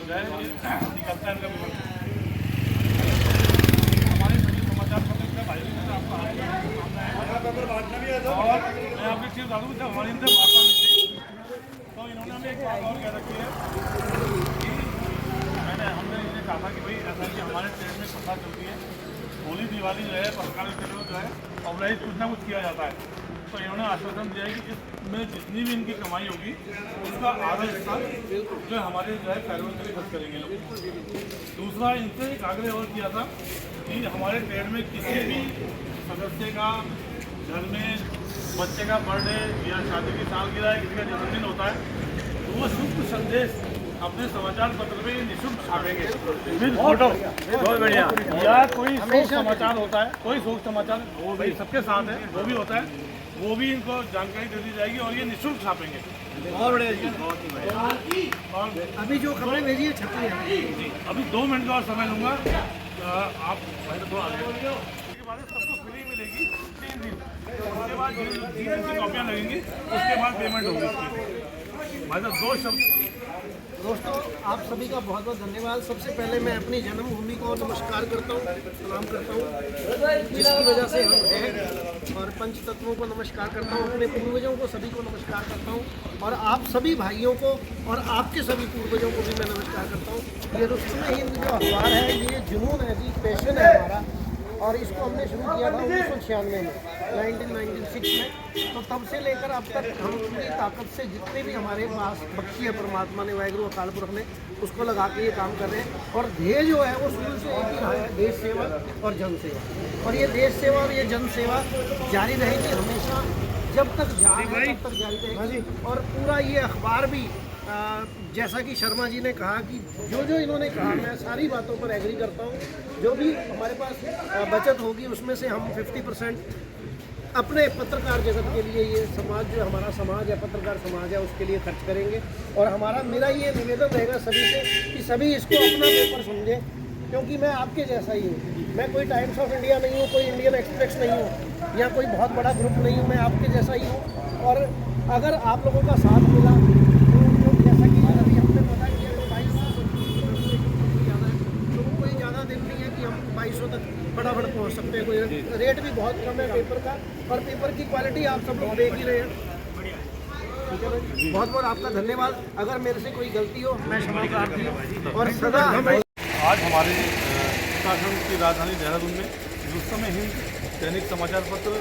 जो है ये निकलता है इनका हमारे सभी समाचार पत्र के भाई आपका और मैं आपकी चीज़ बता दूँ जब हमारी इनसे वार्ता हुई थी तो इन्होंने हमें एक बात और कह रखी है कि हमने इन्हें कहा था कि भाई ऐसा कि हमारे ट्रेन में कथा चलती है, होली दिवाली जो है पत्रकार ट्रेन में जो है ऑर्गेनाइज कुछ ना कुछ किया जाता है। तो इन्होंने आश्वासन दिया है कि इसमें जितनी भी इनकी कमाई होगी उसका आधा हिस्सा जो हमारे जो है पैरोल के लिए खर्च करेंगे लोग। दूसरा इनसे एक आग्रह और किया था कि हमारे ट्रेन में किसी भी सदस्य का घर में बच्चे का बर्थडे या शादी की सालगिरह किसी का जन्मदिन होता है तो वो शुभ संदेश अपने समाचार पत्र में निःशुल्क छापेंगे फोटो। बहुत बढ़िया। या कोई शोक समाचार होता है, कोई शोक समाचार वो भी सबके साथ है, वो भी होता है, वो भी इनको जानकारी दे दी जाएगी और ये निःशुल्क छापेंगे। बहुत बढ़िया जी, बहुत ही बढ़िया। और अभी जो खबरें भेजी है छपी है जी, अभी 2 मिनट का और समय लूँगा। आप पहले तो आ गए, उसके बाद सबको फ्री मिलेगी 3 दिन, उसके बाद 3 दिन की कॉपियाँ लगेंगी, उसके बाद पेमेंट होगी इसकी। भाई साहब 2 शब्द। दोस्तों, आप सभी का बहुत बहुत धन्यवाद। सबसे पहले मैं अपनी जन्मभूमि को नमस्कार करता हूँ, सलाम करता हूँ जिसकी वजह से हम हैं, और पंच तत्वों को नमस्कार करता हूँ, अपने पूर्वजों को सभी को नमस्कार करता हूँ, और आप सभी भाइयों को और आपके सभी पूर्वजों को भी मैं नमस्कार करता हूँ। ये रुस्तमे हिंद जो अखबार है, ये जुनून है जी, पैशन है हमारा, और इसको हमने शुरू किया था 1996 में, 1996 में। तो तब से लेकर अब तक हम पूरी ताकत से जितने भी हमारे पास बख्शी है परमात्मा ने, वाहिगुरु अकाल पुरख ने, उसको लगा के ये काम कर रहे हैं। और ध्येय जो है वो शुरू से एक ही रहा है, देश सेवा और जन सेवा। और ये देश सेवा और ये जन सेवा जारी रहेगी हमेशा, जब तक जान है तब तक जारी रहेगी। और पूरा ये अखबार भी जैसा कि शर्मा जी ने कहा कि जो इन्होंने कहा, मैं सारी बातों पर एग्री करता हूँ। जो भी हमारे पास बचत होगी उसमें से हम 50% अपने पत्रकार जगत के लिए, ये समाज जो हमारा समाज है, पत्रकार समाज है, उसके लिए खर्च करेंगे। और मेरा ये निवेदन रहेगा सभी से कि सभी इसको अपना पेपर समझें, क्योंकि मैं आपके जैसा ही हूँ। मैं कोई टाइम्स ऑफ इंडिया नहीं हूँ, कोई इंडियन एक्सप्रेस नहीं हूँ, या कोई बहुत बड़ा ग्रुप नहीं हूँ, मैं आपके जैसा ही हूँ। और अगर आप लोगों का साथ मिला तो जैसा कि अभी हमने पता किया तो 2200 ज़्यादा है, तो कोई ज़्यादा दिन नहीं है कि हम 2200 तक फटाफट पहुँच सकते हैं। कोई रेट भी बहुत कम है पेपर का, और पेपर की क्वालिटी आप सब लोग देख ही रहे हैं। ठीक है भाई, बहुत बहुत आपका धन्यवाद। अगर मेरे से कोई गलती हो मैं क्षमा प्रार्थी हूँ। और सदा आज हमारे उत्तराखंड की राजधानी देहरादून में रुस्तमे हिंद दैनिक समाचार पत्र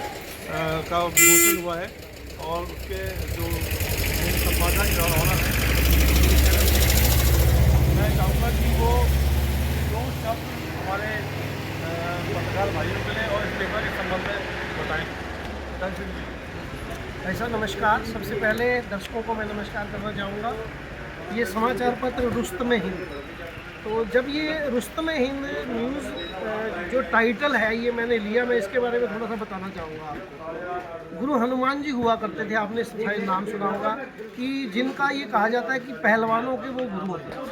का विमोचन हुआ है, और उसके जो संपादक और ऑनर हैं, मैं चाहूँगा कि वो 2 शब्द हमारे पत्रकार भाइयों के लिए और इस पेपर के संबंध में बताएँ। धन सिंह जी। ऐसा नमस्कार। सबसे पहले दर्शकों को मैं नमस्कार करना चाहूँगा। ये समाचार पत्र रुस्तमे हिंद, तो जब ये रुस्तमे हिंद न्यूज़ जो टाइटल है ये मैंने लिया, मैं इसके बारे में थोड़ा सा बताना चाहूँगा आपको। गुरु हनुमान जी हुआ करते थे, आपने शायद नाम सुना होगा, कि जिनका ये कहा जाता है कि पहलवानों के वो गुरु होते हैं,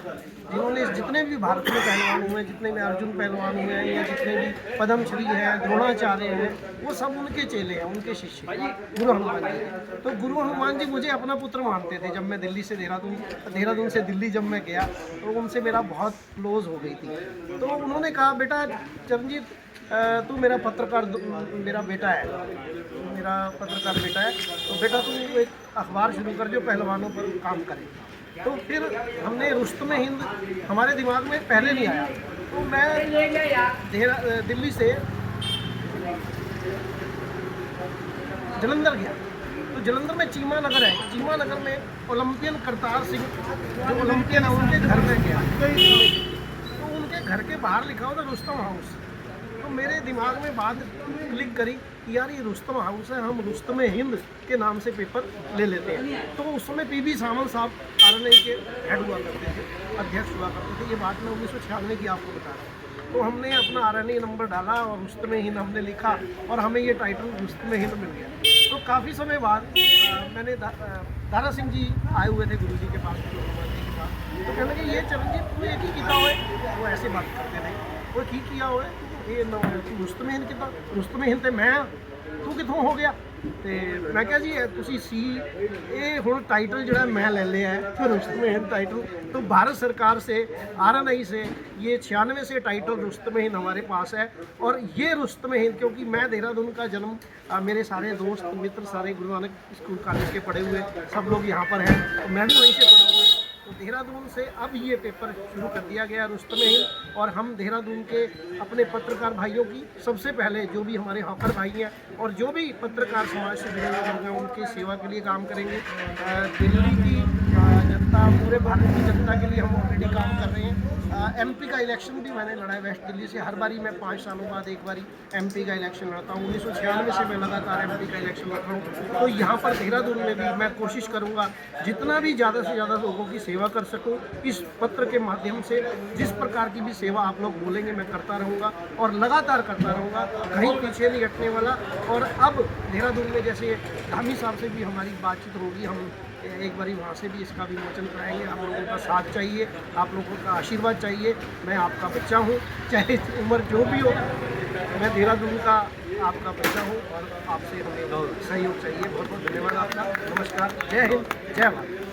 जिन्होंने जितने भी भारत में पहलवान हुए, जितने भी अर्जुन पहलवान हुए हैं, या जितने भी पद्मश्री हैं, द्रोणाचार्य हैं, वो सब उनके चेले हैं, उनके शिष्य गुरु हनुमान जी। तो गुरु हनुमान जी मुझे अपना पुत्र मानते थे। जब मैं दिल्ली से देहरादून से दिल्ली जब मैं गया तो उनसे मेरा बहुत क्लोज हो गई थी। तो उन्होंने कहा, बेटा चरणजीत, तू मेरा पत्रकार, मेरा बेटा है, मेरा पत्रकार बेटा है, तो बेटा तू एक अखबार शुरू कर जो पहलवानों पर काम करे। तो फिर हमने रुस्तमे हिंद, हमारे दिमाग में पहले नहीं आया। तो मैं दिल्ली से जलंधर गया, तो जलंधर में चीमा नगर है, चीमा नगर में ओलंपियन करतार सिंह जो ओलंपियन है उनके घर में गया, तो उनके घर के बाहर लिखा होता रुस्तम हाउस। तो मेरे दिमाग में बात क्लिक करी कि यार ये रुस्तम हाउस है, हम रुस्तमे हिंद के नाम से पेपर ले लेते हैं। तो उस समय पीबी सामल साहब RNI के हेड हुआ करते थे, अध्यक्ष हुआ करते थे। ये बात मैं 1996 की आपको बता रहा हूँ। तो हमने अपना RNI नंबर डाला और रुस्तमे हिंद हमने लिखा, और हमें ये टाइटल रुस्तमे हिंद मिल गया। तो काफ़ी समय बाद मैंने दारा सिंह जी आए हुए थे गुरु जी के पास, हनुमान जी के पास। तो कहने लगे, ये चरणजीत तू एक ही किया हुआ है, वो ऐसे बात करते थे, वो ठीक किया हुआ है, ये रुस्तमे हिंद कितना, रुस्तमे हिंद मैं, तू कितों हो गया। ਤੇ ਮੈਂ ਕਿਹਾ ਜੀ ਤੁਸੀਂ ਸੀ ਇਹ ਹੁਣ टाइटल ਜਿਹੜਾ मैं ले लिया है रुस्तम हिंद टाइटल, तो भारत सरकार से RNI से ये 96 से टाइटल रुस्तम हिंद हमारे पास है। और ये रुस्तम हिंद, क्योंकि मैं देहरादून का जन्म, मेरे सारे दोस्त मित्र सारे गुरु नानक स्कूल कॉलेज के पढ़े हुए सब लोग यहाँ पर हैं, तो मैं भी वहीं से पढ़ा हुआ हूँ। तो देहरादून से अब ये पेपर शुरू कर दिया गया रुस्तम हिंद, और हम देहरादून के अपने पत्रकार भाइयों की सबसे पहले जो भी हमारे हॉकर भाई हैं और जो भी पत्रकार समाज से जुड़े हुए लोग हैं उनकी सेवा के लिए काम करेंगे। दिल्ली की जनता, पूरे भारत की जनता के लिए हम ऑलरेडी काम कर रहे हैं। MP का इलेक्शन भी मैंने लड़ा है वेस्ट दिल्ली से, हर बारी मैं 5 सालों बाद एक बारी MP का इलेक्शन लड़ता हूँ। 1996 से मैं लगातार MP का इलेक्शन लड़ रहा हूँ। तो यहाँ पर देहरादून में भी मैं कोशिश करूँगा जितना भी ज़्यादा से ज़्यादा लोगों की सेवा कर सकूँ इस पत्र के माध्यम से। जिस प्रकार की भी सेवा आप लोग बोलेंगे मैं करता रहूँगा और लगातार करता रहूँगा, कहीं पीछे नहीं हटने वाला। और अब देहरादून में जैसे धामी साहब से भी हमारी बातचीत होगी, हम एक बारी वहाँ से भी इसका विमोचन कराएंगे। आप लोगों का साथ चाहिए, आप लोगों का आशीर्वाद चाहिए। मैं आपका बच्चा हूँ, चाहे उम्र जो भी हो, मैं देहरादून का आपका बच्चा हूँ और आपसे हमें सहयोग चाहिए। बहुत बहुत धन्यवाद आपका। नमस्कार, जय हिंद, जय भारत।